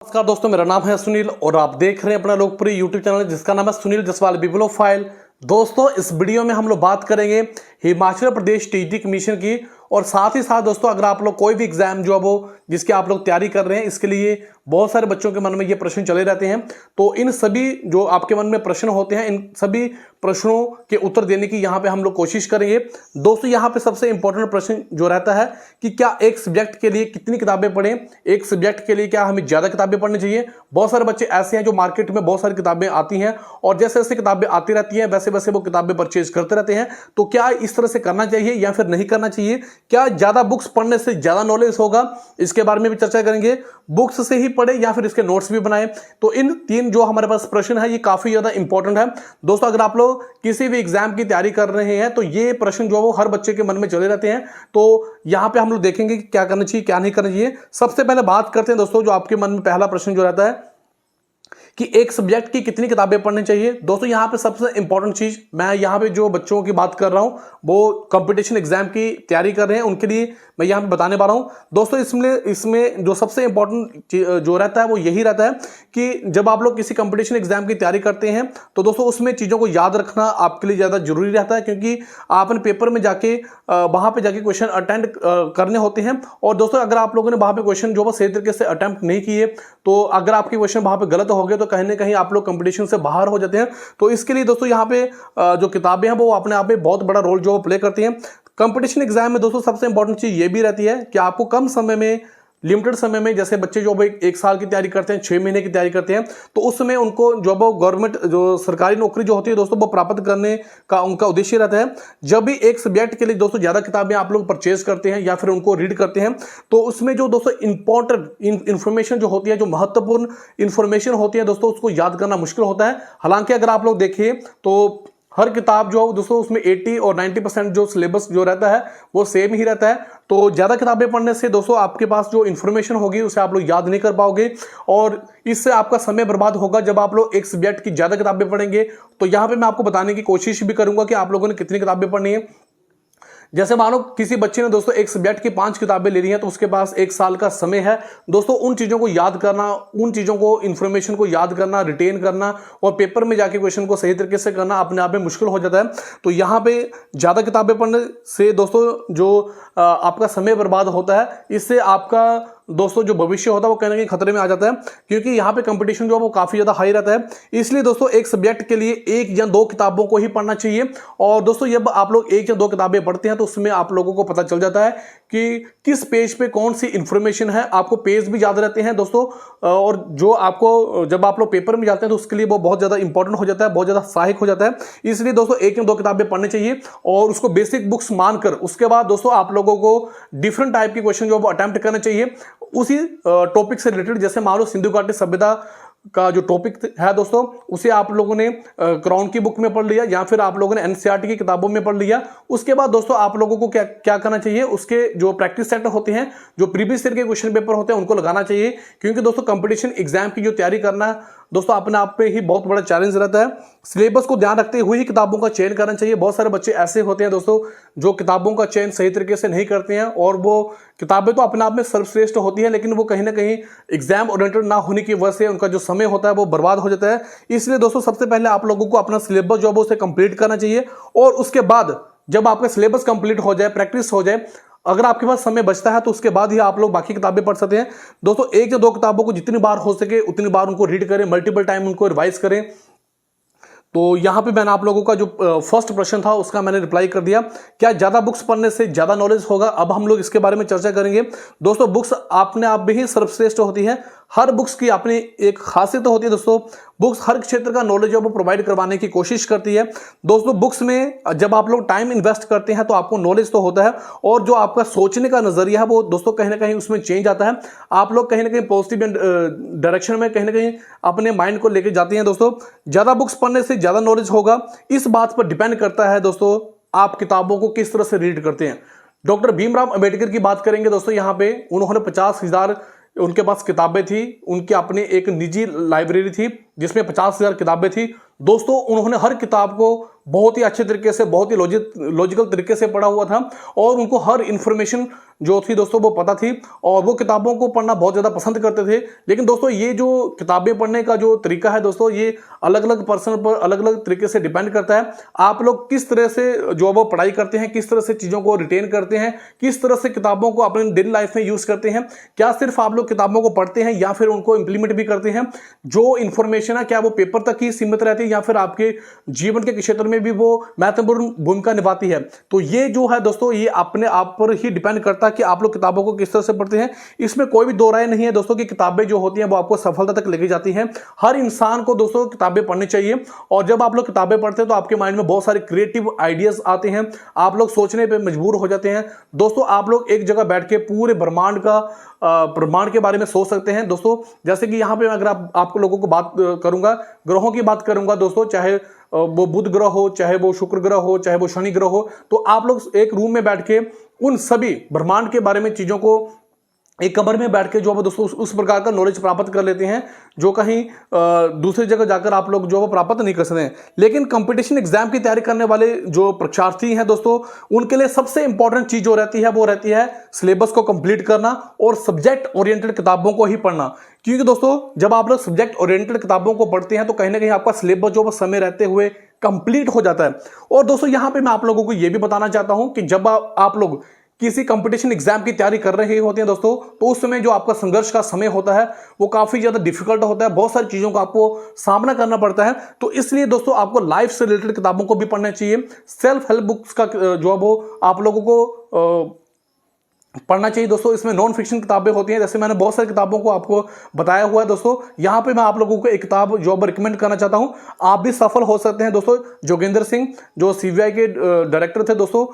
नमस्कार दोस्तों, मेरा नाम है सुनील और आप देख रहे हैं अपना लोकप्रिय यूट्यूब चैनल जिसका नाम है सुनील जसवाल बिब्लोफाइल। दोस्तों, इस वीडियो में हम लोग बात करेंगे हिमाचल प्रदेश टीईटी कमीशन की और साथ ही साथ दोस्तों अगर आप लोग कोई भी एग्जाम जो है वो जिसकी आप लोग तैयारी कर रहे हैं, इसके लिए बहुत सारे बच्चों के मन में ये प्रश्न चले रहते हैं। तो इन सभी जो आपके मन में प्रश्न होते हैं, इन सभी प्रश्नों के उत्तर देने की यहाँ पे हम लोग कोशिश करेंगे। दोस्तों, यहाँ पे सबसे इंपॉर्टेंट प्रश्न जो रहता है कि क्या एक सब्जेक्ट के लिए कितनी किताबें पढ़ें, एक सब्जेक्ट के लिए क्या हमें ज्यादा किताबें पढ़नी चाहिए। बहुत सारे बच्चे ऐसे हैं जो मार्केट में बहुत सारी किताबें आती हैं और जैसे जैसे किताबें आती रहती हैं वैसे वैसे वो किताबें परचेज करते रहते हैं। तो क्या इस तरह से करना चाहिए या फिर नहीं करना चाहिए? क्या ज्यादा बुक्स पढ़ने से ज्यादा नॉलेज होगा, इसके बारे में भी चर्चा करेंगे। बुक्स से ही पढ़े या फिर इसके नोट्स भी बनाए। तो इन तीन जो हमारे पास प्रश्न है ये काफी ज्यादा इंपॉर्टेंट है। दोस्तों, अगर आप लोग किसी भी एग्जाम की तैयारी कर रहे हैं तो ये प्रश्न जो है वो हर बच्चे के मन में चले रहते हैं। तो यहां पे हम लोग देखेंगे कि क्या करना चाहिए क्या नहीं करना चाहिए। सबसे पहले बात करते हैं दोस्तों, जो आपके मन में पहला प्रश्न जो रहता है कि एक सब्जेक्ट की कितनी किताबें पढ़नी चाहिए। दोस्तों, यहाँ पे सबसे इंपॉर्टेंट चीज, मैं यहाँ पे जो बच्चों की बात कर रहा हूँ वो कंपटीशन एग्जाम की तैयारी कर रहे हैं, उनके लिए मैं यहाँ पे बताने वाला हूँ। दोस्तों, इसमें जो सबसे इंपॉर्टेंट जो रहता है वो यही रहता है कि जब आप लोग किसी कंपटीशन एग्जाम की तैयारी करते हैं तो दोस्तों उसमें चीजों को याद रखना आपके लिए ज्यादा जरूरी रहता है, क्योंकि आपने पेपर में जाके वहां पे जाके क्वेश्चन अटेंड करने होते हैं। और दोस्तों, अगर आप लोगों ने वहां पे क्वेश्चन जो सही तरीके से अटेम्प्ट नहीं किए तो अगर आपके क्वेश्चन वहां पे गलत हो गए तो कहीं ना कहीं आप लोग कंपटीशन से बाहर हो जाते हैं। तो इसके लिए दोस्तों यहाँ पे जो किताबें हैं वो अपने आप में बहुत बड़ा रोल जो प्ले करती हैं। कंपटीशन एग्जाम में दोस्तों सबसे इंपॉर्टेंट चीज ये भी रहती है कि आपको कम समय में, लिमिटेड समय में, जैसे बच्चे जो एक साल की तैयारी करते हैं, 6 महीने की तैयारी करते हैं, तो उस समय उनको जो गवर्नमेंट जो सरकारी नौकरी जो होती है दोस्तों वो प्राप्त करने का उनका उद्देश्य रहता है। जब भी एक सब्जेक्ट के लिए दोस्तों ज्यादा किताबें आप लोग परचेज करते हैं या फिर उनको रीड करते हैं तो उसमें जो दोस्तों इंपॉर्टेंट इंफॉर्मेशन जो होती है, जो महत्वपूर्ण इंफॉर्मेशन होती है दोस्तों, उसको याद करना मुश्किल होता है। हालांकि अगर आप लोग देखिए तो हर किताब जो है दोस्तों उसमें 80 और 90% जो सिलेबस जो रहता है वो सेम ही रहता है। तो ज्यादा किताबें पढ़ने से दोस्तों आपके पास जो इन्फॉर्मेशन होगी उसे आप लोग याद नहीं कर पाओगे और इससे आपका समय बर्बाद होगा। जब आप लोग एक सब्जेक्ट की ज्यादा किताबें पढ़ेंगे तो यहां पे मैं आपको बताने की कोशिश भी करूंगा कि आप लोगों ने कितनी किताबें पढ़नी है। जैसे मानो किसी बच्चे ने दोस्तों एक सब्जेक्ट की 5 किताबें ले ली हैं तो उसके पास 1 साल का समय है। दोस्तों, उन चीजों को याद करना, उन चीजों को, इंफॉर्मेशन को याद करना, रिटेन करना और पेपर में जाके क्वेश्चन को सही तरीके से करना अपने आप में मुश्किल हो जाता है। तो यहाँ पे ज्यादा किताबें पढ़ने से दोस्तों जो आपका समय बर्बाद होता है, इससे आपका दोस्तों जो भविष्य होता है वो कहीं ना कहीं खतरे में आ जाता है, क्योंकि यहाँ पे कंपटीशन जो है वो काफी ज्यादा हाई रहता है। इसलिए दोस्तों एक सब्जेक्ट के लिए 1 या 2 किताबों को ही पढ़ना चाहिए। और दोस्तों जब आप लोग 1 या 2 किताबें पढ़ते हैं तो उसमें आप लोगों को पता चल जाता है कि किस पेज पे कौन सी इंफॉर्मेशन है। आपको पेज भी याद रहते हैं दोस्तों, और जो आपको जब आप लोग पेपर में जाते हैं तो उसके लिए वो बहुत ज्यादा इंपॉर्टेंट हो जाता है, बहुत ज्यादा सहायक हो जाता है। इसलिए दोस्तों 1 या 2 किताबें पढ़नी चाहिए और उसको बेसिक बुक्स मानकर उसके बाद दोस्तों आप लोगों को डिफरेंट टाइप की क्वेश्चन जो वो अटेम्प्ट करना चाहिए उसी टॉपिक से रिलेटेड। जैसे मान लो सिंधु घाटी सभ्यता का जो टॉपिक है दोस्तों उसे आप लोगों ने क्राउन की बुक में पढ़ लिया या फिर आप लोगों ने एनसीईआरटी की किताबों में पढ़ लिया। उसके बाद दोस्तों आप लोगों को क्या क्या करना चाहिए, उसके जो प्रैक्टिस सेट होते हैं, जो प्रीवियस ईयर के क्वेश्चन पेपर होते हैं, उनको लगाना चाहिए। क्योंकि दोस्तों कंपटीशन एग्जाम की जो तैयारी करना दोस्तों अपने आप पे ही बहुत बड़ा चैलेंज रहता है। सिलेबस को ध्यान रखते हुए ही किताबों का चयन करना चाहिए। बहुत सारे बच्चे ऐसे होते हैं दोस्तों जो किताबों का चयन सही तरीके से नहीं करते हैं और वो किताबें तो अपने आप में सर्वश्रेष्ठ होती है, लेकिन वो कहीं ना कहीं एग्जाम ओरिएंटेड ना होने की वजह से उनका जो समय होता है वो बर्बाद हो जाता है। इसलिए दोस्तों सबसे पहले आप लोगों को अपना सिलेबस जो है उसे कंप्लीट करना चाहिए और उसके बाद जब आपका सिलेबस कंप्लीट हो जाए, प्रैक्टिस हो जाए, अगर आपके पास समय बचता है तो उसके बाद ही आप लोग बाकी किताबें पढ़ सकते हैं। दोस्तों 1 या 2 किताबों को जितनी बार हो सके उतनी बार उनको रीड करें, मल्टीपल टाइम उनको रिवाइज करें। तो यहां पे मैंने आप लोगों का जो फर्स्ट प्रश्न था उसका मैंने रिप्लाई कर दिया, क्या ज्यादा बुक्स पढ़ने से ज्यादा नॉलेज होगा। अब हम लोग इसके बारे में चर्चा करेंगे। दोस्तों बुक्स अपने आप में ही सर्वश्रेष्ठ होती है। हर बुक्स की अपनी एक खासियत होती है दोस्तों। बुक्स हर क्षेत्र का नॉलेज वो प्रोवाइड करवाने की कोशिश करती है। दोस्तों बुक्स में जब आप लोग टाइम इन्वेस्ट करते हैं तो आपको नॉलेज तो होता है और जो आपका सोचने का नजरिया है वो दोस्तों कहीं ना कहीं उसमें चेंज आता है। आप लोग कहीं ना कहीं पॉजिटिव डायरेक्शन में कहीं ना कहीं अपने माइंड को लेके जाते हैं। दोस्तों ज्यादा बुक्स पढ़ने से ज्यादा नॉलेज होगा, इस बात पर डिपेंड करता है दोस्तों आप किताबों को किस तरह से रीड करते हैं। डॉक्टर भीमराव अंबेडकर की बात करेंगे दोस्तों, यहाँ पे उन्होंने 50,000 उनके पास किताबें थी, उनकी अपनी एक निजी लाइब्रेरी थी जिसमें 50,000 किताबें थी दोस्तों। उन्होंने हर किताब को बहुत ही अच्छे तरीके से, बहुत ही लॉजिकल तरीके से पढ़ा हुआ था और उनको हर इंफॉर्मेशन जो थी दोस्तों वो पता थी और वो किताबों को पढ़ना बहुत ज़्यादा पसंद करते थे। लेकिन दोस्तों ये जो किताबें पढ़ने का जो तरीका है दोस्तों, ये अलग अलग पर्सन पर अलग अलग तरीके से डिपेंड करता है। आप लोग किस तरह से जो वो पढ़ाई करते हैं, किस तरह से चीज़ों को रिटेन करते हैं, किस तरह से किताबों को अपने डेली लाइफ में यूज़ करते हैं। क्या सिर्फ आप लोग किताबों को पढ़ते हैं या फिर उनको इंप्लीमेंट भी करते हैं? जो इन्फॉर्मेशन है क्या वो पेपर तक ही सीमित रहती है या फिर आपके जीवन के क्षेत्र में भी वो महत्वपूर्ण भूमिका निभाती है? तो ये जो है दोस्तों, ये अपने आप पर ही डिपेंड करता है कि आप लोग किताबों को किस तरह से पढ़ते हैं। इसमें कोई भी दो राय नहीं है दोस्तों कि किताबें जो होती हैं वो आपको सफलता तक लेके जाती हैं। हर इंसान को दोस्तों किताबें पढ़नी चाहिए और जब आप लोग किताबें पढ़ते हैं तो आपके माइंड में बहुत सारे क्रिएटिव आइडियाज आते हैं, आप लोग सोचने पर मजबूर हो जाते हैं दोस्तों। आप लोग एक जगह बैठ के पूरे ब्रह्मांड के बारे में सोच सकते हैं दोस्तों। जैसे कि यहाँ पे अगर आपको लोगों को बात करूंगा, ग्रहों की बात करूंगा दोस्तों, चाहे वो बुध ग्रह हो, चाहे वो शुक्र ग्रह हो, चाहे वो शनि ग्रह हो, तो आप लोग एक रूम में बैठ के उन सभी ब्रह्मांड के बारे में चीजों को एक कमर में बैठ के जो है दोस्तों उस प्रकार का नॉलेज प्राप्त कर लेते हैं जो कहीं दूसरी जगह जाकर आप लोग जो है प्राप्त नहीं कर सकते हैं। लेकिन कंपटीशन एग्जाम की तैयारी करने वाले जो परीक्षार्थी हैं दोस्तों, उनके लिए सबसे इंपॉर्टेंट चीज जो रहती है वो रहती है सिलेबस को कंप्लीट करना और सब्जेक्ट ओरिएंटेड किताबों को ही पढ़ना। क्योंकि दोस्तों जब आप लोग सब्जेक्ट ओरिएंटेड किताबों को पढ़ते हैं तो कहीं ना कहीं आपका सिलेबस जो समय रहते हुए कंप्लीट हो जाता है। और दोस्तों यहां पे मैं आप लोगों को यह भी बताना चाहता हूं कि जब आप लोग किसी कंपटीशन एग्जाम की तैयारी कर रहे होते हैं दोस्तों, तो उस समय जो आपका संघर्ष का समय होता है वो काफी ज्यादा डिफिकल्ट होता है, बहुत सारी चीजों का आपको सामना करना पड़ता है। तो इसलिए दोस्तों आपको लाइफ से रिलेटेड किताबों को भी पढ़ना चाहिए। सेल्फ हेल्प बुक्स का जो है वो आप लोगों को पढ़ना चाहिए दोस्तों। इसमें नॉन फिक्शन किताबें होती हैं, जैसे मैंने बहुत सारी किताबों को आपको बताया हुआ है दोस्तों। यहां पे मैं आप लोगों को एक किताब जो रिकमेंड करना चाहता हूं, आप भी सफल हो सकते हैं दोस्तों। जोगेंद्र सिंह जो सीबीआई के डायरेक्टर थे दोस्तों,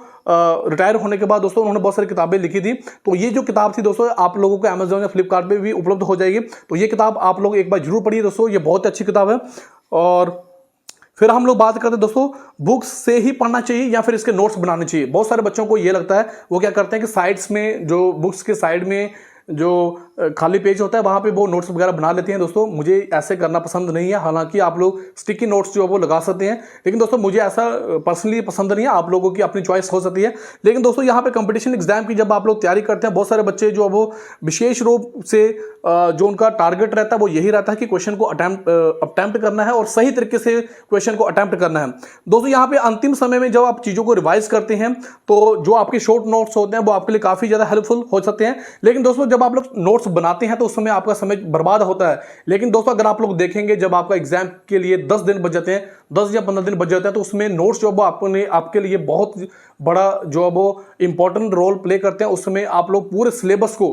रिटायर होने के बाद दोस्तों उन्होंने बहुत सारी किताबें लिखी थी। तो ये जो किताब थी दोस्तों आप लोगों को अमेजोन या फ्लिपकार्ट पे भी उपलब्ध हो जाएगी। तो ये किताब आप लोग एक बार जरूर पढ़िए दोस्तों, ये बहुत अच्छी किताब है। और फिर हम लोग बात करते हैं दोस्तों, बुक्स से ही पढ़ना चाहिए या फिर इसके नोट्स बनाने चाहिए। बहुत सारे बच्चों को ये लगता है, वो क्या करते हैं कि साइड्स में, जो बुक्स के साइड में जो खाली पेज होता है वहां पे वो नोट्स वगैरह बना लेते हैं दोस्तों। मुझे ऐसे करना पसंद नहीं है। हालांकि आप लोग स्टिकी नोट्स जो है वो लगा सकते हैं, लेकिन दोस्तों मुझे ऐसा पर्सनली पसंद नहीं है। आप लोगों की अपनी चॉइस हो सकती है। लेकिन दोस्तों यहाँ पे कंपटीशन एग्जाम की जब आप लोग तैयारी करते हैं, बहुत सारे बच्चे जो है वो विशेष रूप से जो उनका टारगेट रहता है वो यही रहता है कि क्वेश्चन को अटेम्प्ट करना है और सही तरीके से क्वेश्चन को अटेम्प्ट करना है दोस्तों। यहाँ पे अंतिम समय में जब आप चीजों को रिवाइज करते हैं तो जो आपके शॉर्ट नोट्स होते हैं वो आपके लिए काफी ज्यादा हेल्पफुल हो सकते हैं। लेकिन दोस्तों जब आप लोग नोट्स बनाते हैं तो उस समय आपका समय बर्बाद होता है। लेकिन दोस्तों अगर आप लोग देखेंगे, जब आपका एग्जाम के लिए 10 दिन बच जाते हैं, 10 या 15 दिन बच जाते हैं, तो उसमें नोट्स जो वो आपके लिए बहुत बड़ा जो है वो इंपॉर्टेंट रोल प्ले करते हैं। उस समय आप लोग पूरे सिलेबस को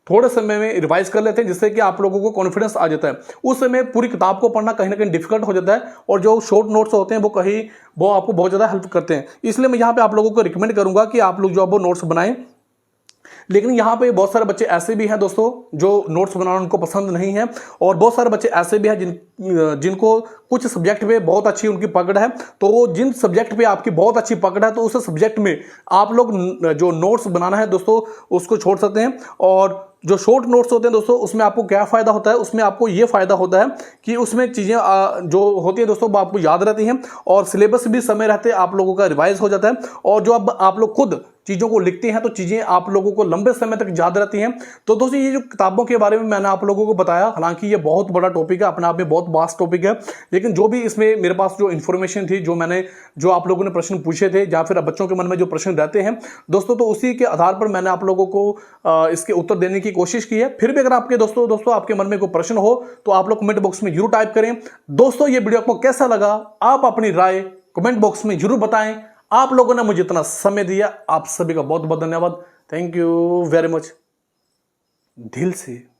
थोड़े समय में रिवाइज कर लेते हैं, जिससे कि आप लोगों को कॉन्फिडेंस आ जाता है। उस समय पूरी किताब को पढ़ना कहीं ना कहीं डिफिकल्ट हो जाता है और जो शॉर्ट नोट्स होते हैं वो आपको बहुत ज़्यादा हेल्प करते हैं। इसलिए मैं यहाँ पे आप लोगों को रिकमेंड करूंगा कि आप लोग जो वो नोट्स बनाएं। लेकिन यहाँ पे बहुत सारे बच्चे ऐसे भी हैं दोस्तों जो नोट्स बनाना उनको पसंद नहीं है, और बहुत सारे बच्चे ऐसे भी हैं जिनको कुछ सब्जेक्ट पे बहुत अच्छी उनकी पकड़ है। तो जिन सब्जेक्ट पे आपकी बहुत अच्छी पकड़ है तो उस सब्जेक्ट में आप लोग जो नोट्स बनाना है दोस्तों उसको छोड़ सकते हैं। और जो शॉर्ट नोट्स होते हैं दोस्तों उसमें आपको क्या फायदा होता है, उसमें आपको ये फायदा होता है कि उसमें चीजें जो होती है दोस्तों वो आपको याद रहती हैं और सिलेबस भी समय रहते आप लोगों का रिवाइज हो जाता है। और जो अब आप लोग खुद चीजों को लिखते हैं तो चीजें आप लोगों को लंबे समय तक याद रहती हैं। तो दोस्तों ये जो किताबों के बारे में मैंने आप लोगों को बताया, हालांकि ये बहुत बड़ा टॉपिक है, अपने आप में बहुत वास्ट टॉपिक है, लेकिन जो भी इसमें मेरे पास जो इन्फॉर्मेशन थी, जो आप लोगों ने प्रश्न पूछे थे या फिर बच्चों के मन में जो प्रश्न रहते हैं दोस्तों, तो उसी के आधार पर मैंने आप लोगों को इसके उत्तर देने की कोशिश की है। फिर भी अगर आपके दोस्तों आपके मन में कोई प्रश्न हो तो आप लोग कमेंट बॉक्स में जरूर टाइप करें। दोस्तों ये वीडियो आपको कैसा लगा, आप अपनी राय कमेंट बॉक्स में जरूर बताएं। आप लोगों ने मुझे इतना समय दिया, आप सभी का बहुत बहुत धन्यवाद। थैंक यू वेरी मच, दिल से।